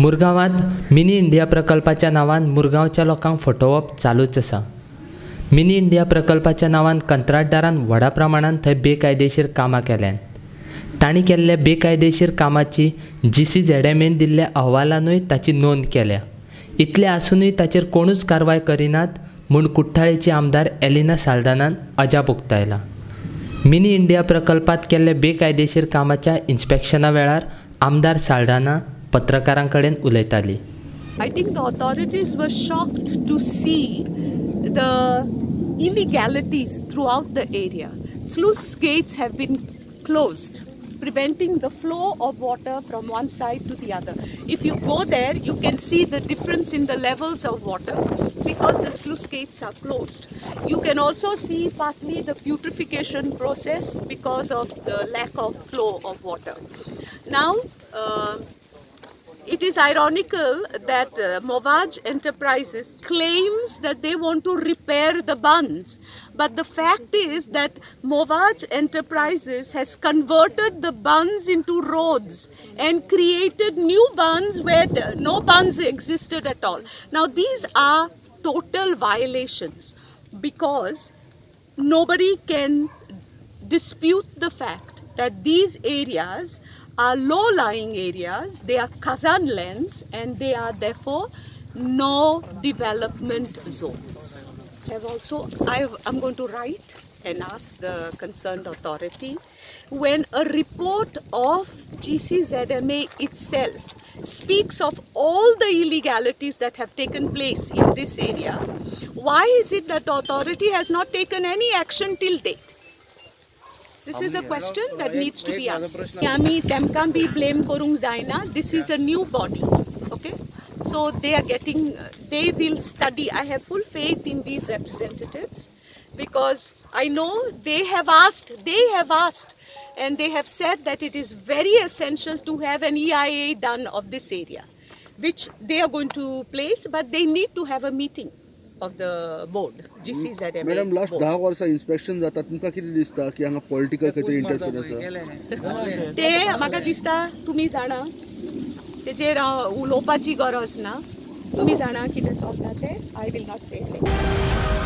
मुरगांवांत mini India प्रकल्पाच्या नांवान मुरगांवच्या लोकांक फटोवप चालूच आसा. मिनी इंडिया प्रकल्पाच्या नांवान कंत्राटदारान व्हडा प्रमाणात थंय बेकायदेशीर कामां केल्यात. तांणी केल्ल्या बेकायदेशीर कामाची GCZMAन दिल्ल्या अहवालानूय ताची नोंद केल्या. इतले आसूनय ताचेर कोणूच कारवाय करिनात म्हूण कुठ्ठाळेची आमदार एलिना साल्दानान अजाप उक्तायला. मिनी इंडिया प्रकल्पात केल्ल्या बेकायदेशीर कामाच्या इन्स्पेक्शना वेळार आमदार साल्दाना पत्रकारां कडेन उलयताली. I think the authorities were shocked to see the illegalities throughout the area. Sluice gates have been closed, preventing the flow of water from one side to the other. If you go there, you can see the difference in the levels of water because the sluice gates are closed. You can also see partly the putrefaction process because of the lack of flow of water. Now, it is ironical that Movage Enterprises claims that they want to repair the bunds, but the fact is that Movage Enterprises has converted the bunds into roads and created new bunds where no bunds existed at all. Now these are total violations because nobody can dispute the fact that these areas are low-lying areas, they are Khazan lands and they are therefore no development zones. I'm going to write and ask the concerned authority. When a report of GCZMA itself speaks of all the illegalities that have taken place in this area, why is it that the authority has not taken any action till date? This is a question that needs to be answered. Yami temkan bhi blame korung zaina. This is a new body, okay? So they will study. I have full faith in these representatives because I know they have asked, and they have said that it is very essential to have an EIA done of this area, which they are going to place, but they need to have a meeting of the board, GCZMA. Madam, last 10 Varsha inspection जाता तुमका किती दिसता की हांगा political खंयतरी इंटरफियरन्स आसा? ते म्हाका दिसता तुमी जाणा तेजेर उलोवपाची गरज ना. तुमी जाणा कितें चलता ते. I will not say anything.